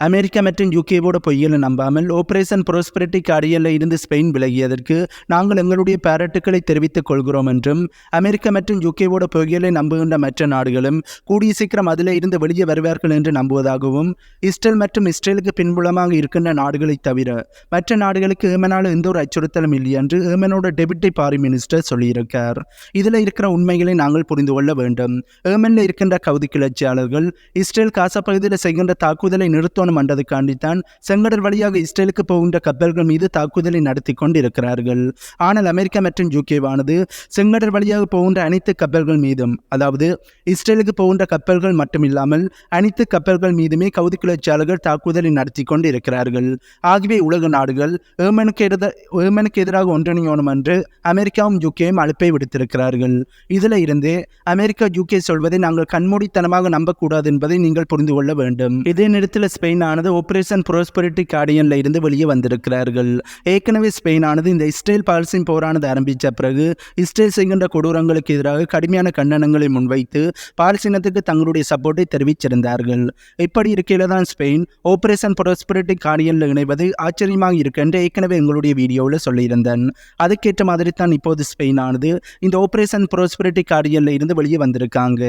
America மற்றும் யூகேவோட பொய்யலை நம்பாமல் operation prosperity கார்டியலில் இருந்து ஸ்பெயின் விலகியதற்கு நாங்கள் எங்களுடைய பாராட்டுக்களை தெரிவித்துக் கொள்கிறோம் என்றும் அமெரிக்கா மற்றும் யூகேவோட பொய்யலை நம்புகின்ற மற்ற நாடுகளும் கூடிய சீக்கிரம் அதில் இருந்து வெளியே வருவார்கள் என்று நம்புவதாகவும் இஸ்ரேல் மற்றும் இஸ்ரேலுக்கு பின்புலமாக இருக்கின்ற நாடுகளை தவிர மற்ற நாடுகளுக்கு ஏமனால் எந்த ஒரு அச்சுறுத்தலும் இல்லை என்று ஏமனோட டெபுட்டி ஃபாரின் மினிஸ்டர் சொல்லியிருக்கார். இதில் இருக்கிற உண்மைகளை நாங்கள் புரிந்து கொள்ள வேண்டும். ஏமனில் இருக்கின்ற கவுதி கிளர்ச்சியாளர்கள் இஸ்ரேல் காசா பகுதியில் செய்கின்ற தாக்குதலை நிறுத்தணும் என்றதுக்காண்டித்தான் செங்கடல் வழியாக இஸ்ரேலுக்கு போகின்ற கப்பல்கள் மீது தாக்குதலை நடத்தி கொண்டிருக்கிறார்கள். ஆனால் அமெரிக்கா மற்றும் யூகேவானது செங்கடல் வழியாக போகின்ற அனைத்து கப்பல்கள் மீதும், அதாவது இஸ்ரேலுக்கு போகின்ற கப்பல்கள் மட்டுமில்லாமல் அனைத்து கப்பல்கள் மீதுமே கவுதி கிளர்ச்சியாளர்கள் தாக்குதலை நடத்தி கொண்டு இருக்கிறார்கள். ஆகவே உலக நாடுகள் ஏமனுக்கு எதிராக ஒன்றிணையணும் என்று அமெரிக்காவும் யூகேயும் அழைப்பை விடுத்திருக்கிறார்கள். இதில் இருந்தே அமெரிக்கா யூகே சொல்வதை நாங்கள் கண்மூடித்தனமாக நம்பக்கூடாது என்பதை நீங்கள் புரிந்து கொள்ள வேண்டும். இதே நேரத்தில் ஸ்பெயினானது ஆபரேஷன் ப்ராஸ்பெரிட்டி கார்டியன்ல இருந்து வெளியே வந்திருக்கிறார்கள். ஏற்கனவே ஸ்பெயினானது இந்த இஸ்ரேல் பாலஸ்தீன் போரானது ஆரம்பித்த பிறகு இஸ்ரேல் செய்கின்ற கொடூரங்களுக்கு எதிராக கடுமையான கண்டனங்களை முன்வைத்து பாலஸ்தீனத்துக்கு தங்களுடைய சப்போர்ட்டை தெரிவிச்சிருந்தார்கள். இப்படி இருக்கையில தான் ஸ்பெயின் ஆபரேஷன் ப்ராஸ்பெரிட்டி கார்டியன்ல இணைவது ஆச்சரியமாக இருக்கு என்று ஏற்கனவே எங்களுடைய வீடியோவில் சொல்லியிருந்தேன். அதுக்கேற்ற மாதிரி தான் இப்போது ஸ்பெயினானது இந்த ஆபரேஷன் ப்ராஸ்பெரிட்டி கார்டியன்ல இருந்து வெளியே வந்திருக்காங்க.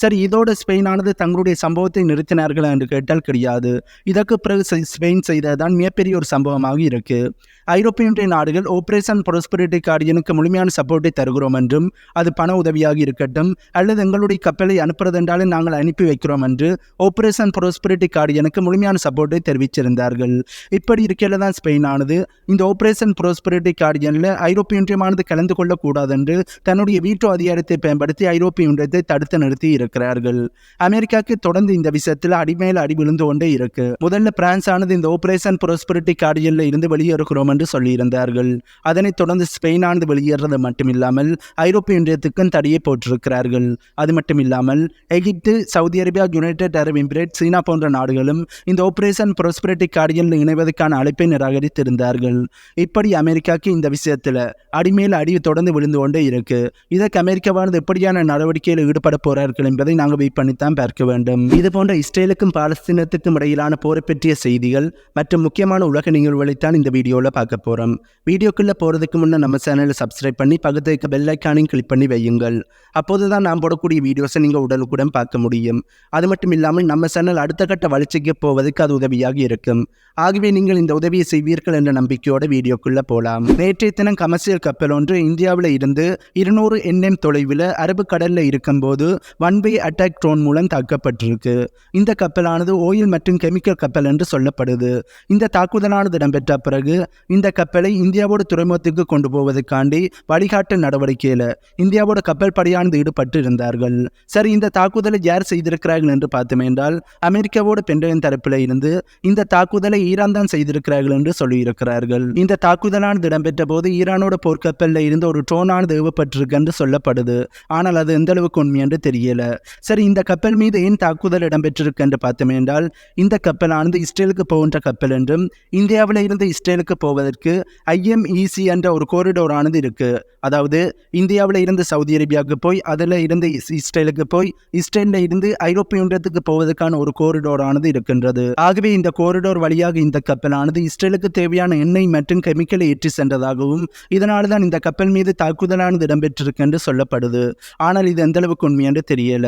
சரி, இதோட ஸ்பெயினானது தங்களுடைய சம்பவத்தை நிறுத்தினார்களா என்று கேட்டால் கிடையாது. இதற்கு பிறகு ஸ்பெயின் செய்ததுதான் மிகப்பெரிய ஒரு சம்பவமாக இருக்கு. ஐரோப்பிய ஒன்றிய நாடுகள் ஆபரேஷன் ப்ராஸ்பெரிட்டி கார்டியனுக்கு முழுமையான சப்போர்ட்டை தருகிறோம் என்றும் அது பண உதவியாக இருக்கட்டும் அல்லது எங்களுடைய கப்பலை அனுப்புறதென்றாலும் நாங்கள் அனுப்பி வைக்கிறோம் என்று ஆபரேஷன் ப்ராஸ்பெரிட்டி கார்டியனுக்கு முழுமையான சப்போர்ட்டை தெரிவிச்சிருந்தார்கள். இப்படி இருக்கையில தான் ஸ்பெயினானது இந்த ஆபரேஷன் ப்ராஸ்பெரிட்டி கார்டியனில் ஐரோப்பிய ஒன்றியமானது கலந்து கொள்ளக்கூடாது என்று தன்னுடைய வீட்டோ அதிகாரத்தை பயன்படுத்தி ஐரோப்பிய ஒன்றியத்தை தடுத்து நிறுத்தி இருக்கிறார்கள். அமெரிக்காவுக்கு தொடர்ந்து இந்த விஷயத்தில் அடிமேல அடி விழுந்து கொண்டே இருக்கு. முதல்ல பிரான்ஸ் ஆனது இந்த ஆபரேஷன் ப்ராஸ்பெரிட்டி கார்டியன்ல இருந்து வெளியேறுகிறோம் என்று சொல்லியிருந்தார்கள். அதனைத் தொடர்ந்து ஸ்பெயினானது வெளியேறது மட்டுமில்லாமல் ஐரோப்பிய ஒன்றியத்துக்கும் தடையை போட்டிருக்கிறார்கள். அது மட்டுமில்லாமல் எகிப்து, சவுதி அரேபியா, யுனைடெட் அரபு எமிரேட், சீனா போன்ற நாடுகளும் இந்த ஆபரேஷன் ப்ராஸ்பெரிட்டி கார்டியன்ல இணைவதற்கான அழைப்பை நிராகரித்திருந்தார்கள். இப்படி அமெரிக்காவுக்கு இந்த விஷயத்தில் அடிமேல் அடி தொடர்ந்து விழுந்து கொண்டே இருக்கு. இதற்கு அமெரிக்காவானது எப்படியான நடவடிக்கையில் ஈடுபட போறார்கள் என்பதை நாங்கள் வெயிட் பண்ணித்தான் பார்க்க வேண்டும். இது போன்ற இஸ்ரேலுக்கும் பாலஸ்தீனத்துக்கும் இடையிலான போரை பற்றிய செய்திகள் மற்றும் முக்கியமான உலக நிகழ்வுகளைத்தான் இந்த வீடியோவில் பார்க்க போகிறோம். வீடியோக்குள்ளே போகிறதுக்கு முன்னே நம்ம சேனலை சப்ஸ்கிரைப் பண்ணி பக்கத்தில் இருக்க பெல் ஐக்கானையும் கிளிக் பண்ணி வையுங்கள். அப்போது தான் நான் போடக்கூடிய வீடியோஸை நீங்கள் உடனுக்குடன் பார்க்க முடியும். அது மட்டும் இல்லாமல் நம்ம சேனல் அடுத்த கட்ட வளர்ச்சிக்கு போவதற்கு அது உதவியாக இருக்கும். ஆகவே நீங்கள் இந்த உதவியை செய்வீர்கள் என்ற நம்பிக்கையோட வீடியோக்குள்ளே போகலாம். நேற்றைய தினம் கமர்ஷியல் கப்பல் ஒன்று இந்தியாவில் இருந்து 200 NM தொலைவில் அரபு கடலில் இருக்கும்போது ஒன்-வே அட்டாக் ட்ரோன் மூலம் தாக்கப்பட்டிருக்கு. இந்த கப்பலானது ஓயில் மற்றும் கெமிக்கல் கப்பல் என்று சொல்லப்படுது. இந்த தாக்குதலானது இடம்பெற்ற பிறகு இந்த கப்பலை இந்தியாவோட துறைமுகத்துக்கு கொண்டு போவதற்காண்டி வழிகாட்டு நடவடிக்கையில் இந்தியாவோட கப்பல் படையானது ஈடுபட்டு இருந்தார்கள். சரி, இந்த தாக்குதலை யார் செய்திருக்கிறார்கள் என்று பார்த்தோம் என்றால் அமெரிக்காவோட பென்டகன் தரப்பில் இருந்து இந்த தாக்குதலை ஈரான் தான் செய்திருக்கிறார்கள் என்று சொல்லியிருக்கிறார்கள். இந்த தாக்குதலானது இடம்பெற்ற போது ஈரானோட போர்க்கப்பலில் இருந்து ஒரு ட்ரோனானது ஏவப்பட்டிருக்கு என்று சொல்லப்படுது. ஆனால் அது எந்த அளவுக்கு உண்மை என்று தெரியல. சரி, இந்த கப்பல் மீது ஏன் தாக்குதல் இடம்பெற்றிருக்கு என்று பார்த்தோம் என்றால் இந்த கப்பலானது இஸ்ரேலுக்கு போகின்ற கப்பல் என்றும் இந்தியாவில் இருந்து இஸ்ரேலுக்கு போவதற்கு IMEC என்ற ஒரு கோரிடோர் ஆனது இருக்கு. அதாவது இந்தியாவில் இருந்து சவுதி அரேபியாவுக்கு போய் அதில் இருந்து இஸ்ரேலுக்கு போய் இஸ்ரேலில் இருந்து ஐரோப்பிய ஒன்றியத்துக்கு போவதற்கான ஒரு கோரிடோர் ஆனது இருக்கின்றது. ஆகவே இந்த கோரிடோர் வழியாக இந்த கப்பலானது இஸ்ரேலுக்கு தேவையான எண்ணெய் மற்றும் கெமிக்கலை ஏற்றி சென்றதாகவும் இதனால தான் இந்த கப்பல் மீது தாக்குதலானது இடம்பெற்றிருக்கு என்று சொல்லப்படுது. ஆனால் இது எந்த அளவுக்கு உண்மை என்று தெரியல.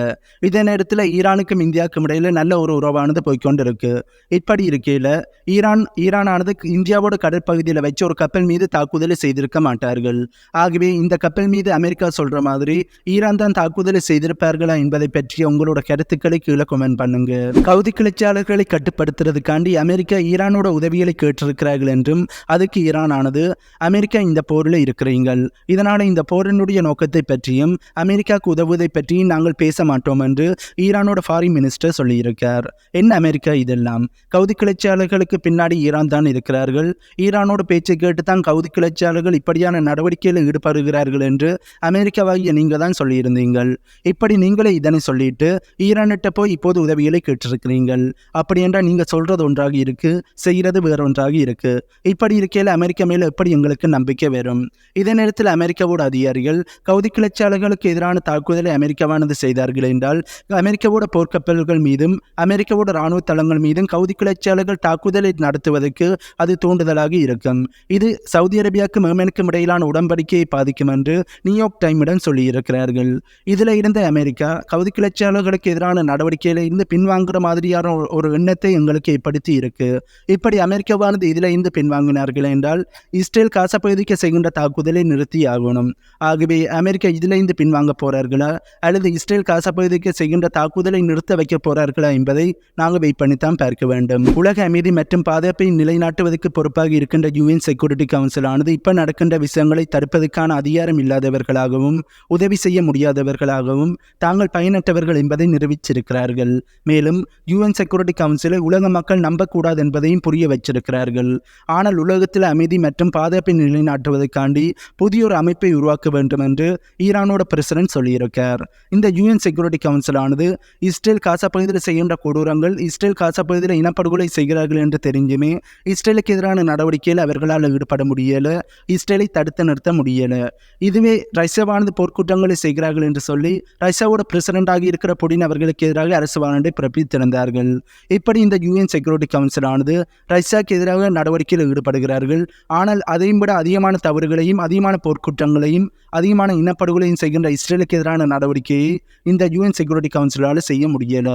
இதே நேரத்தில் ஈரானுக்கும் இந்தியாவுக்கும் இடையில நல்ல ஒரு உறவானது போய்கொண்டிருக்கு. இப்படி இருக்கையில் ஈரானானது இந்தியாவோட கடற்பகுதியில் வச்சு ஒரு கப்பல் மீது தாக்குதலை செய்திருக்க மாட்டார்கள். ஆகவே இந்த கப்பல் மீது அமெரிக்கா சொல்ற மாதிரி ஈரான் தான் தாக்குதலை செய்திருப்பார்களா என்பதை பற்றி உங்களோட கருத்துக்களை கீழே கமெண்ட் பண்ணுங்க. கவுதி கிளர்ச்சியாளர்களை கட்டுப்படுத்துறதுக்காண்டி அமெரிக்கா ஈரானோட உதவிகளை கேட்டிருக்கிறார்கள் என்றும் அதுக்கு ஈரானானது அமெரிக்கா இந்த போரில் இருக்கிறீங்கள், இதனால இந்த போரினுடைய நோக்கத்தை பற்றியும் அமெரிக்காவுக்கு உதவுவதை பற்றியும் நாங்கள் பேச மாட்டோம் என்று ஈரானோட ஃபாரின் மினிஸ்டர் சொல்லியிருக்கார். என்ன அமெரிக்கா இதெல்லாம்? கவுதி கிளர்ச்சியாளர்களுக்கு பின்னாடி ஈரான் தான் இருக்கிறார்கள். ஈரானோட பேச்சை கேட்டு தான் கவுதி கிளர்ச்சியாளர்கள் இப்படியான நடவடிக்கையில் ஈடுபடுகிறார்கள் என்று அமெரிக்காவாகிய நீங்கள் தான் சொல்லியிருந்தீங்கள். இப்படி நீங்களே இதனை சொல்லிட்டு ஈரானிட்ட போய் இப்போது உதவிகளை கேட்டிருக்கிறீர்கள். அப்படி என்றால் நீங்கள் சொல்றது ஒன்றாக இருக்கு, செய்கிறது வேறொன்றாக இருக்கு. இப்படி இருக்கையில் அமெரிக்கா மேல எப்படி எங்களுக்கு நம்பிக்கை வரும்? இதே நேரத்தில் அமெரிக்காவோட அதிகாரிகள் கவுதி கிளர்ச்சியாளர்களுக்கு எதிரான தாக்குதலை அமெரிக்காவானது செய்தார்கள் என்றால் அமெரிக்காவோட போர்க்கப்பல்கள் மீதும் அமெரிக்காவோட இராணுவ தளங்கள் மீதும் கவுதி கிளர்ச்சியாளர்கள் தாக்குதலை நடத்துவதற்கு அது தூண்டுதலாக இருக்கும். இது சவுதி அரேபியாவுக்கும் ஏமனுக்கும் இடையிலான உடன்படிக்கையை பாதிக்கும் என்று நியூயார்க் டைமிடம் சொல்லியிருக்கிறார்கள். இதில் இருந்த அமெரிக்கா கவுதி கிளர்ச்சியாளர்களுக்கு எதிரான நடவடிக்கையில இருந்து பின்வாங்குற மாதிரியான ஒரு எண்ணத்தை எங்களுக்கு ஏற்படுத்தி இருக்கு. இப்படி அமெரிக்காவானது இதில் இருந்து பின்வாங்கினார்கள் என்றால் இஸ்ரேல் காசா பகுதிக்கு செய்கின்ற தாக்குதலை நிறுத்தி ஆகணும். ஆகவே அமெரிக்கா இதில் இருந்து பின்வாங்க போறார்களா அல்லது இஸ்ரேல் காசா பகுதிக்கு செய்கின்ற தாக்குதலை நிறுத்த வைக்க போறார்களா என்பதை நாங்கள் வெயிட் பண்ணித்தான் பார்க்க வேண்டும். உலக அமைதி மற்றும் பாதுகாப்பை நிலைநாட்டுவதற்கு பொறுப்பாக இருக்கின்ற UN செக்யூரிட்டி கவுன்சில் ஆனது இப்ப நடக்கின்ற விஷயங்களை தடுப்பதற்கான அதிகாரம் இல்லாதவர்களாகவும் உதவி செய்ய முடியாதவர்களாகவும் தாங்கள் பயனற்றவர்கள் என்பதை நிரூபிச்சிருக்கிறார்கள். மேலும் UN செக்யூரிட்டி கவுன்சிலை உலக மக்கள் நம்பக்கூடாது என்பதையும் புரிய வச்சிருக்கிறார்கள். ஆனால் உலகத்தில் அமைதி மற்றும் பாதுகாப்பை நிலைநாட்டுவதற்காண்டி புதிய ஒரு அமைப்பை உருவாக்க வேண்டும் என்று ஈரானோட பிரசிடென்ட் சொல்லியிருக்கார். இந்த UN செக்யூரிட்டி கவுன்சில் ஆனது இஸ்ரேல் காசா பகுதியில் செய்கின்ற கொடூரங்கள், இஸ்ரேல் காசா பகுதியில் இனப்படுகொலை செய்கிறார்கள் என்று தெரிஞ்சுமே இஸ்ரேலுக்கு எதிரான நடவடிக்கையில் அவர்களால் ஈடுபட முடியல, இஸ்ரேலை தடுத்து நிறுத்த முடியல. இதுவே ரஷ்யாவானது போர்க்குற்றங்களை செய்கிறார்கள் என்று சொல்லி ரஷ்யாவோட பிரசிடென்டாக இருக்கிற புடின் அவர்களுக்கு எதிராக அரசு வாரண்டை பிறப்பித்திருந்தார்கள். இப்படி இந்த UN செக்யூரிட்டி கவுன்சில் ஆனது ரஷ்யாவுக்கு எதிராக நடவடிக்கையில் ஈடுபடுகிறார்கள். ஆனால் அதையும் விட அதிகமான தவறுகளையும் அதிகமான போர்க்குற்றங்களையும் அதிகமான இனப்படுகொலையும் செய்கின்ற இஸ்ரேலுக்கு எதிரான நடவடிக்கையை இந்த UN செக்யூரிட்டி கவுன்சிலால் செய்ய முடியல.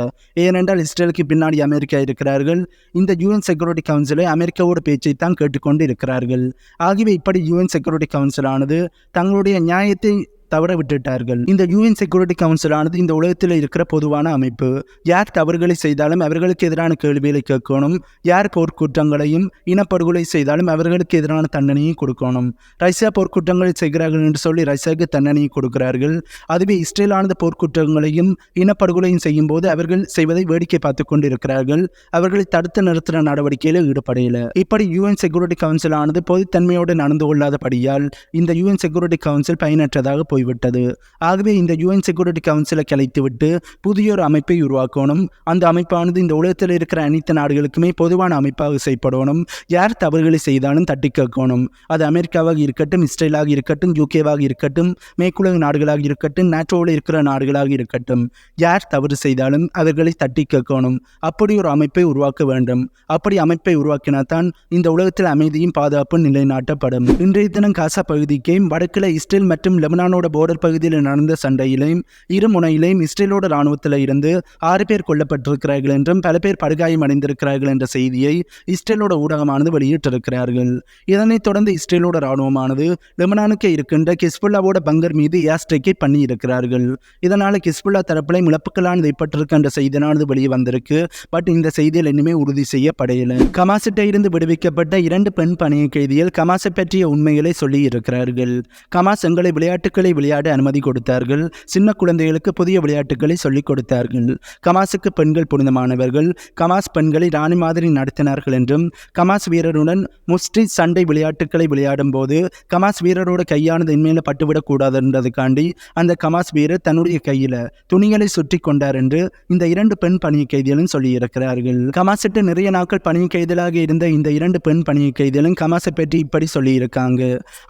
ஏனென்றால் இஸ்ரேலுக்கு பின்னாடி அமெரிக்கா இருக்கிறார்கள். இந்த UN செக்யூரிட்டி கவுன்சிலை அமெரிக்காவோட பேச்சை தான் கேட்டுக்கொண்டு இருக்கிறார்கள். ஆகவே இப்படி UN செக்யூரிட்டி கவுன்சில் ஆனது தங்களுடைய நியாயத்தை தவற விட்டுட்டார்கள். இந்த UN செக்யூரிட்டி கவுன்சில் ஆனது இந்த உலகத்தில் இருக்கிற பொதுவான அமைப்பு. யார் தவறுகளை செய்தாலும் அவர்களுக்கு எதிரான கேள்விகளை கேட்கணும். யார் போர்க்குற்றங்களையும் இனப்படுகொலை செய்தாலும் அவர்களுக்கு எதிரான தண்டனையை கொடுக்கணும். ரஷ்யா போர்க்குற்றங்களை செய்கிறார்கள் என்று சொல்லி ரஷ்யாவுக்கு தண்டனையை கொடுக்கிறார்கள். அதுவே இஸ்ரேல் ஆனது போர்க்குற்றங்களையும் இனப்படுகொலையும் செய்யும் போது அவர்கள் செய்வதை வேடிக்கை பார்த்து கொண்டு இருக்கிறார்கள். அவர்களை தடுத்து நிறுத்துகிற நடவடிக்கையில் ஈடுபடையில. இப்படி UN செக்யூரிட்டி கவுன்சில் ஆனது பொதுத்தன்மையோடு நடந்து கொள்ளாதபடியால் இந்த UN செக்யூரிட்டி கவுன்சில் பயனற்றதாக போய்விட்டது. ஆகவே இந்த UN செக்யூரிட்டி கவுன்சிலை கலைத்துவிட்டு புதிய ஒரு அமைப்பை உருவாக்கணும். அந்த அமைப்பானது இந்த உலகத்தில் இருக்கிற அனைத்து நாடுகளுக்குமே பொதுவான அமைப்பாக செயல்படணும். யார் தவறுகளை செய்தாலும் தட்டி கேட்கணும். அது அமெரிக்காவாக இருக்கட்டும், இஸ்ரேலாக இருக்கட்டும், UKவாக இருக்கட்டும், மேற்குலக நாடுகளாக இருக்கட்டும், நாட்டோவில் இருக்கிற நாடுகளாக இருக்கட்டும், யார் தவறு செய்தாலும் அவர்களை தட்டி கேட்கணும். அப்படி ஒரு அமைப்பை உருவாக்க வேண்டும். அப்படி அமைப்பை உருவாக்கினால்தான் இந்த உலகத்தில் அமைதியும் பாதுகாப்பும் நிலைநாட்டப்படும். இன்றைய தினம் காசா பகுதிக்கு வடக்கில் இஸ்ரேல் மற்றும் லெபனானோட போர்டர் பகுதியில் நடந்த சண்டையிலையும் இரு முனையிலையும் இஸ்ரேலோட இராணுவத்தில் இருந்து 6 பேர் கொல்லப்பட்டிருக்கிறார்கள் என்றும் பல பேர் படுகாயம் அடைந்திருக்கிறார்கள் என்ற செய்தியை இஸ்ரேலோட ஊடகமானது வெளியிட்டிருக்கிறார்கள். இதனைத் தொடர்ந்து இஸ்ரேலோட இராணுவமானது லெபனானுக்கு இருக்கின்ற ஹிஸ்புல்லாவோட பங்கர் மீது ஏர் ஸ்ட்ரைக்கை பண்ணி இருக்கிறார்கள். இதனால் ஹிஸ்புல்லா தரப்பில் இழப்புகளானது ஏற்பட்டிருக்க என்ற செய்தியானது வெளியே வந்திருக்கு. பட் இந்த செய்தியில் இன்னுமே உறுதி செய்யப்படையில. கமாசிட்ட இருந்து விடுவிக்கப்பட்ட 2 பெண் பணிய கைதிகள் கமாசை பற்றிய உண்மைகளை சொல்லி இருக்கிறார்கள். கமாஸ் எங்களை விளையாட்டுகளை விளையாட அனுமதி கொடுத்தார்கள். சின்ன குழந்தைகளுக்கு புதிய விளையாட்டுகளை சொல்லிக் கொடுத்தார்கள். கமாஸுக்கு பெண்கள் புனிதமானவர்கள். கமாஸ் பெண்களை ராணி மாதிரி நடத்தினார்கள் என்றும் கமாஸ் வீரருடன் முஸ்டி சண்டை விளையாட்டுகளை விளையாடும் போது கமாஸ் வீரரோட கையானது இன்மையில பட்டுவிடக்கூடாது என்றதுக்காண்டி அந்த கமாஸ் வீரர் தன்னுடைய கையில துணிகளை சுற்றி கொண்டார் என்று இந்த 2 பெண் பணிய கைதிகளும் சொல்லியிருக்கிறார்கள். கமாசிட்டு நிறைய நாட்கள் பணிய கைதிகளாக இருந்த இந்த 2 பெண் பணிய கைதிகளும் கமாஸை பற்றி இப்படி சொல்லியிருக்காங்க.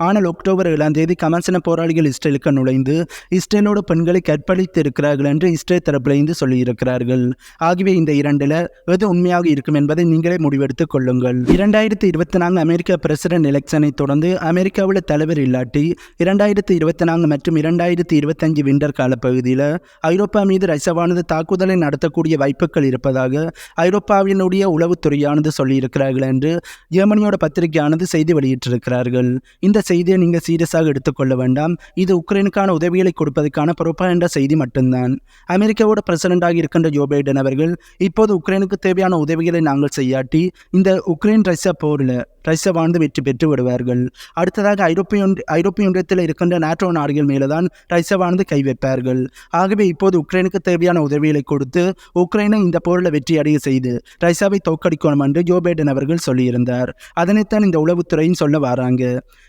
ஆனால் அக்டோபர் 7ஆம் தேதி கமாசின போராளிகள் இஸ்ரேலுக்கு நுழைந்து இஸ்ரேலோட பெண்களை கற்பழித்து இருக்கிறார்கள் என்று இஸ்ரேல் தரப்பிலிருந்து சொல்லியிருக்கிறார்கள். ஆகவே இந்த 2ல் எது உண்மையாக இருக்கும் என்பதை நீங்களே முடிவெடுத்துக் கொள்ளுங்கள். 2024 அமெரிக்க பிரசிடென்ட் எலெக்ஷனை தொடர்ந்து அமெரிக்காவில் தலைவர் இல்லாட்டி 2024 மற்றும் 2025 விண்டர் கால பகுதியில் ஐரோப்பா மீது ரஷ்யாவானது தாக்குதலை நடத்தக்கூடிய வாய்ப்புகள் இருப்பதாக ஐரோப்பாவினுடைய உளவுத்துறையானது சொல்லியிருக்கிறார்கள் என்று ஜெர்மனியோட பத்திரிகையானது செய்தி வெளியிட்டிருக்கிறார்கள். இந்த செய்தியை நீங்கள் சீரியஸாக எடுத்துக்கொள்ள வேண்டாம். இது உக்ரைனுக்கான உதவிகளை கொடுப்பதற்கான புரோபகண்டா செய்தி மட்டும்தான். அமெரிக்காவோட பிரசிடென்டாக இருக்கின்ற ஜோ பைடன் அவர்கள் இப்போது உக்ரைனுக்கு தேவையான உதவிகளை நாங்கள் செய்யாட்டி இந்த உக்ரைன் ரஷ்யா போரில் ரஷ்யாவானது வெற்றி பெற்று விடுவார்கள். அடுத்ததாக ஐரோப்பிய ஒன்றியத்தில் இருக்கின்ற நாட்டோ நாடுகள் மேலதான் ரஷ்யாவானது கை வைப்பார்கள். ஆகவே இப்போது உக்ரைனுக்கு தேவையான உதவிகளை கொடுத்து உக்ரைனை இந்த போரில் வெற்றி அடைய செய்து ரஷ்யாவை தோற்கடிக்கணும் என்று ஜோ பைடன் அவர்கள் சொல்லியிருந்தார். அதனைத்தான் இந்த உளவுத்துறையும் சொல்ல வராங்க.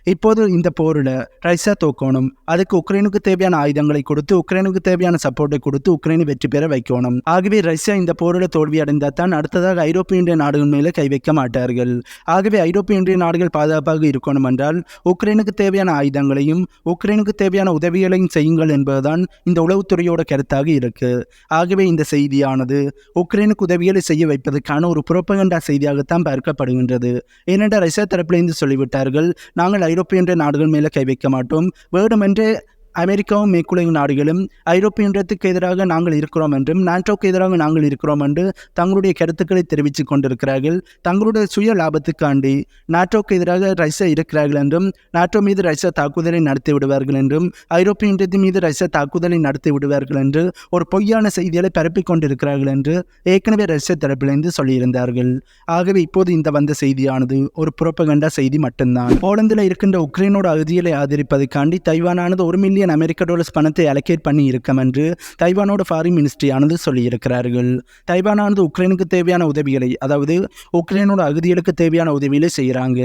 இப்போது இந்த போரில் ரஷ்யா தோக்கணும், அதுக்கு அதுக்கு உக்ரைனுக்கு தேவையான ஆயுதங்களை கொடுத்து உக்ரைனுக்கு தேவையான சப்போர்ட்டை கொடுத்து உக்ரைனை வெற்றி பெற வைக்கணும். ஆகவே ரஷ்யா இந்த போரில் தோல்வி அடைந்தால் தான் அடுத்ததாக ஐரோப்பிய ஒன்றிய நாடுகள் மேலே கை வைக்க மாட்டார்கள். ஆகவே ஐரோப்பிய ஒன்றிய நாடுகள் பாதுகாப்பாக இருக்கணும் என்றால் உக்ரைனுக்கு தேவையான ஆயுதங்களையும் உக்ரைனுக்கு தேவையான உதவிகளையும் செய்யுங்கள் என்பதுதான் இந்த உளவுத்துறையோட கருத்தாக இருக்கு. ஆகவே இந்த செய்தியானது உக்ரைனுக்கு உதவிகளை செய்ய வைப்பதற்கான ஒரு புரோபகண்டா செய்தியாகத்தான் பார்க்கப்படுகின்றது. ஏனென்றால் ரஷ்யா தரப்பிலிருந்து சொல்லிவிட்டார்கள், நாங்கள் ஐரோப்பிய ஒன்றிய நாடுகள் மேலே கை வைக்க மாட்டோம், வேண்டுமென்றே அமெரிக்காவும் மேற்குலக நாடுகளும் ஐரோப்பிய ஒன்றியத்துக்கு எதிராக நாங்கள் இருக்கிறோம் என்றும் நாட்டோக்கு எதிராக நாங்கள் இருக்கிறோம் என்று தங்களுடைய கருத்துக்களை தெரிவித்துக் கொண்டிருக்கிறார்கள். தங்களுடைய சுய லாபத்துக்காண்டி நாட்டோக்கு எதிராக ரஷ்யா இருக்கிறார்கள் என்றும் நாட்டோ மீது ரஷ்யா தாக்குதலை நடத்தி விடுவார்கள் என்றும் ஐரோப்பிய ஒன்றியத்தின் மீது ரஷ்யா தாக்குதலை நடத்தி விடுவார்கள் என்று ஒரு பொய்யான செய்திகளை பரப்பிக் கொண்டிருக்கிறார்கள் என்று ஏற்கனவே ரஷ்யா தரப்பிலிருந்து சொல்லியிருந்தார்கள். ஆகவே இப்போது இந்த வந்த செய்தியானது ஒரு புரோபகண்டா செய்தி மட்டும்தான். போலந்தில் இருக்கின்ற உக்ரைனோட அகதிகளை ஆதரிப்பதற்காண்டி தைவானானது $1 மில்லியன் அமெரிக்க டாலர்ஸ் பணத்தை அலோகேட் பண்ணி இருக்கும் என்று தைவானோட ஃபாரின் மினிஸ்ட்ரியானது சொல்லியிருக்கிறார்கள். தைவானானது உக்ரைனுக்கு தேவையான உதவிகளை, அதாவது உக்ரைனோட அகதிகளுக்கு தேவையான உதவிகளை செய்கிறாங்க.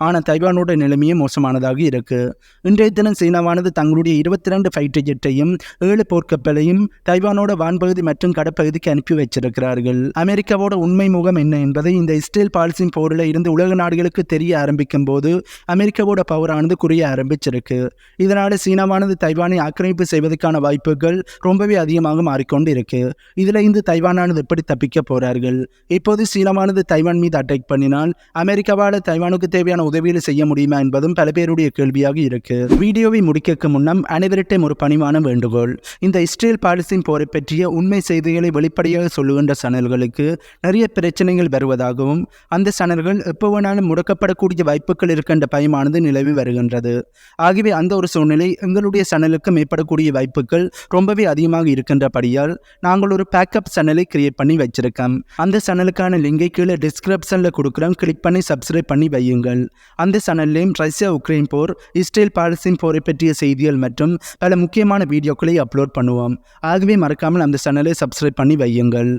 ஆனால் தைவானோட நிலைமையே மோசமானதாக இருக்கு. இன்றைய தினம் சீனாவானது தங்களுடைய 22 ஃபைட்டர் ஜெட்டையும் 7 போர்க்கப்பலையும் தைவானோட வான்பகுதி மற்றும் கடற்பகுதிக்கு அனுப்பி வச்சிருக்கிறார்கள். அமெரிக்காவோட உண்மை முகம் என்ன என்பதை இந்த இஸ்ரேல் பாலஸ்தீன் போரில் இருந்து உலக நாடுகளுக்கு தெரிய ஆரம்பிக்கும் போது அமெரிக்காவோட பவரானது குறைய ஆரம்பிச்சிருக்கு. இதனால சீனாவானது தைவானை ஆக்கிரமிப்பு செய்வதற்கான வாய்ப்புகள் ரொம்பவே அதிகமாக மாறிக்கொண்டு இருக்கு. இதுல இருந்து தைவானானது எப்படி தப்பிக்க போறார்கள்? இப்போது சீனாவானது தைவான் மீது அட்டாக் பண்ணினால் அமெரிக்காவால் தைவானுக்கு தேவையான உதவிகளை செய்ய முடியுமா என்பதும் பல பேருடைய கேள்வியாக இருக்கு. வீடியோவை முடிக்க முன்னம் அனைவரிட்டையும் ஒரு பணிவான வேண்டுகோள். இந்த இஸ்ரேல் பாலஸ்தீன் போரை பற்றிய உண்மை செய்திகளை வெளிப்படையாக சொல்லுகின்ற சேனல்களுக்கு நிறைய பிரச்சனைகள் வருவதாகவும் அந்த சேனல்கள் எப்போ வேணாலும் முடக்கப்படக்கூடிய வாய்ப்புகள் இருக்கின்ற பயமானது நிலவி வருகின்றது. ஆகவே அந்த ஒரு சூழ்நிலை எங்களுடைய சேனலுக்கு மேற்படக்கூடிய வாய்ப்புகள் ரொம்பவே அதிகமாக இருக்கின்றபடியால் நாங்கள் ஒரு பேக்கப் சேனலை கிரியேட் பண்ணி வச்சிருக்கோம். அந்த சேனலுக்கான லிங்கை கீழே டிஸ்கிரிப்ஷனில் கொடுக்குறோம், கிளிக் பண்ணி சப்ஸ்கிரைப் பண்ணி வையுங்கள். அந்த சேனல்லையும் ரஷ்யா உக்ரைன் போர், இஸ்ரேல் பாலஸ்தீன் போரை பற்றிய செய்திகள் மற்றும் பல முக்கியமான வீடியோக்களை அப்லோட் பண்ணுவோம். ஆகவே மறக்காமல் அந்த சேனலை சப்ஸ்கிரைப் பண்ணி வையுங்கள்.